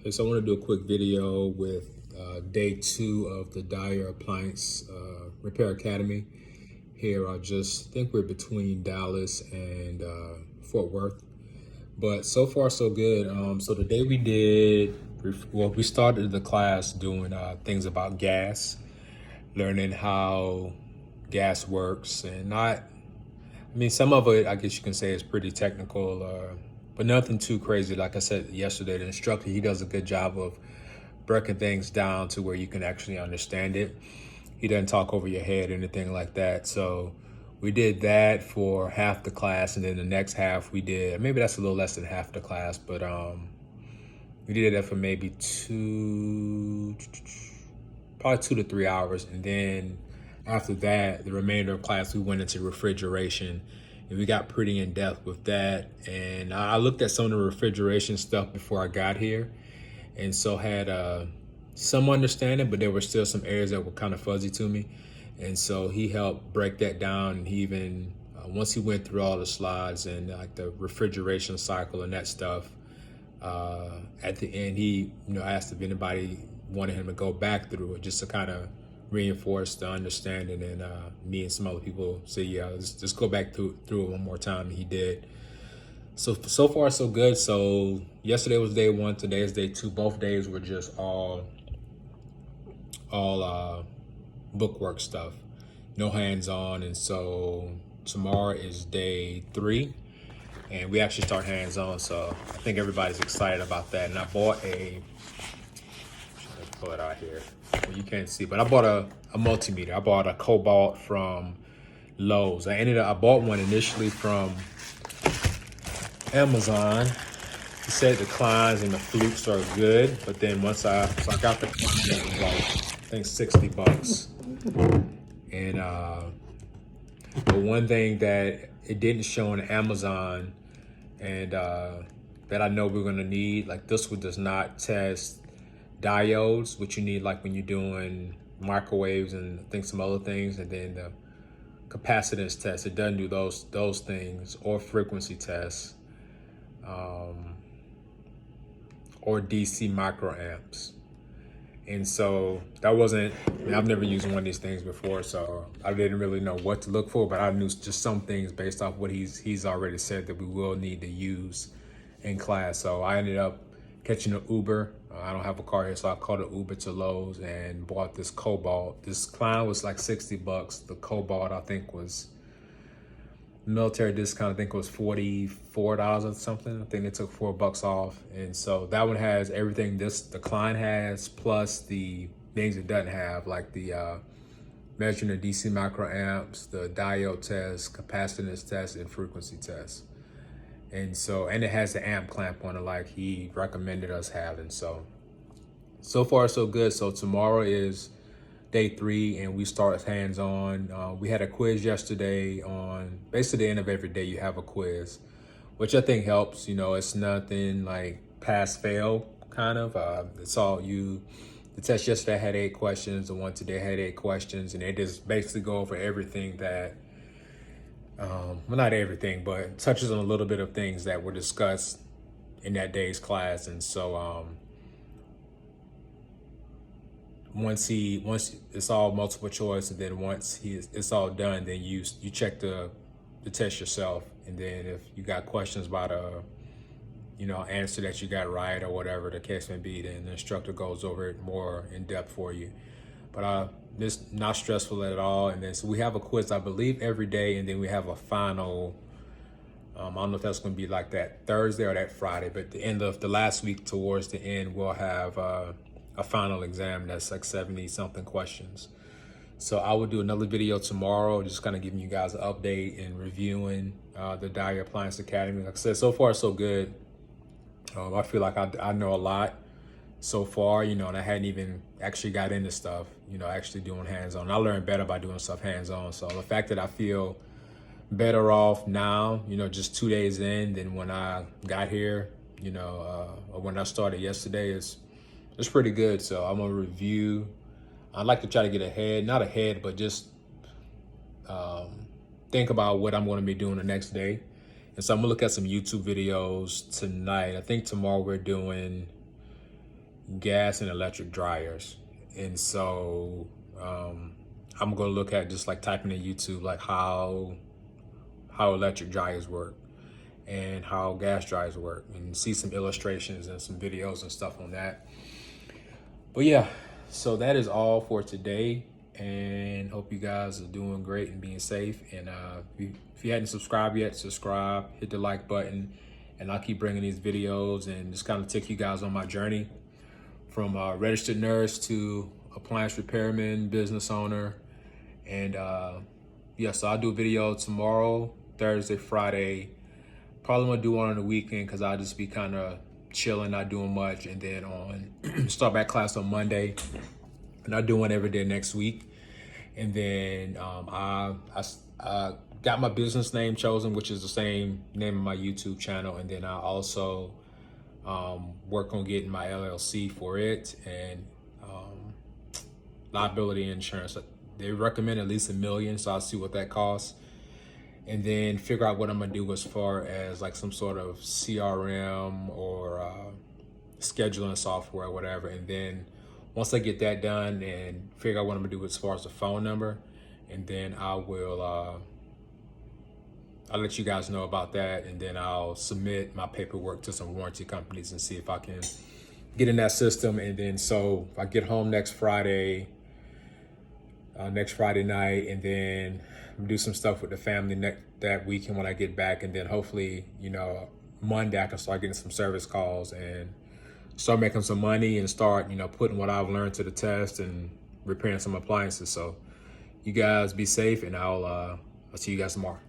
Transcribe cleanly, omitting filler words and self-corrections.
Okay, so I want to do a quick video with day 2 of the Dyer Appliance Repair Academy. Here, I just think we're between Dallas and Fort Worth, but so far so good. So today we started the class doing things about gas, learning how gas works, and some of it I guess you can say is pretty technical, but nothing too crazy. Like I said yesterday, the instructor, he does a good job of breaking things down to where you can actually understand it. He doesn't talk over your head or anything like that. So we did that for half the class, and then the next half we did, maybe that's a little less than half the class, but we did that for maybe probably 2 to 3 hours. And then after that, the remainder of class, we went into refrigeration, and we got pretty in depth with that. And I looked at some of the refrigeration stuff before I got here, and so had some understanding, but there were still some areas that were kind of fuzzy to me. And so he helped break that down. And he even, once he went through all the slides and like the refrigeration cycle and that stuff, at the end, he asked if anybody wanted him to go back through it just to kind of reinforce the understanding. And me and some other people said, yeah, let's just go back through it one more time. And he did. So far so good. So yesterday was day 1, today is day 2. Both days were just all bookwork stuff, no hands-on. And so tomorrow is day 3, and we actually start hands-on. So I think everybody's excited about that. And I bought let's pull it out here. Well, you can't see, but I bought a multimeter. I bought a Cobalt from Lowe's. I bought one initially from Amazon. He said the Kleins and the Flukes are good, but then once I got the Klein, it was like, I think $60. And but one thing that it didn't show on Amazon, and that I know we're gonna need, like this one does not test diodes, which you need like when you're doing microwaves and I think some other things, and then the capacitance test, it doesn't do those things, or frequency tests, or DC microamps. And so that wasn't, I've never used one of these things before, so I didn't really know what to look for, but I knew just some things based off what he's already said that we will need to use in class. So I ended up catching an Uber. I don't have a car here, so I called an Uber to Lowe's and bought this Cobalt. This Klein was like $60. The Cobalt, I think, was military discount. I think it was $44 or something. I think they took $4 off. And so that one has everything the Klein has, plus the things it doesn't have, like the measuring the DC microamps, the diode test, capacitance test, and frequency test. And so, and it has the amp clamp on it like he recommended us having. So far so good. So tomorrow is day 3, and we start hands-on. We had a quiz yesterday. On basically the end of every day you have a quiz, which I think helps. It's nothing like pass fail kind of. It's all you. The test yesterday had 8 questions. The one today had 8 questions, and they just basically go over everything that, well, not everything, but touches on a little bit of things that were discussed in that day's class. And so once it's all multiple choice, and then once it's all done, then you check the test yourself. And then if you got questions about answer that you got right or whatever the case may be, then the instructor goes over it more in depth for you. But this not stressful at all. And then so we have a quiz, I believe, every day, and then we have a final. I don't know if that's going to be like that Thursday or that Friday, but at the end of the last week, towards the end, we'll have a final exam that's like 70 something questions. So I will do another video tomorrow, just kind of giving you guys an update and reviewing the Dyer Appliance Academy. Like I said, so far so good. I feel like I know a lot so far, and I hadn't even actually got into stuff, actually doing hands-on. I learned better by doing stuff hands-on. So the fact that I feel better off now, just 2 days in than when I got here, or when I started yesterday, it's pretty good. So I'm gonna review. I'd like to try to get not ahead, but just think about what I'm gonna be doing the next day. And so I'm gonna look at some YouTube videos tonight. I think tomorrow we're doing gas and electric dryers. And so I'm gonna look at just like typing in YouTube like how electric dryers work and how gas dryers work, and see some illustrations and some videos and stuff on that. But yeah, so that is all for today, and hope you guys are doing great and being safe. And if you hadn't subscribed yet, subscribe, hit the like button, and I'll keep bringing these videos and just kind of take you guys on my journey from registered nurse to appliance repairman, business owner. And yeah, so I'll do a video tomorrow, Thursday, Friday. Probably gonna do one on the weekend because I'll just be kind of chilling, not doing much. And then on start back class on Monday, and I'll do one every day next week. And then I got my business name chosen, which is the same name of my YouTube channel. And then I also work on getting my LLC for it, and liability insurance. They recommend at least $1 million, so I'll see what that costs. And then figure out what I'm gonna do as far as like some sort of CRM or scheduling software or whatever. And then once I get that done and figure out what I'm gonna do as far as the phone number, and then I will I'll let you guys know about that. And then I'll submit my paperwork to some warranty companies and see if I can get in that system. And then so if I get home next Friday night, and then do some stuff with the family that weekend when I get back. And then hopefully, you know, Monday I can start getting some service calls and start making some money and start, you know, putting what I've learned to the test and repairing some appliances. So you guys be safe, and I'll see you guys tomorrow.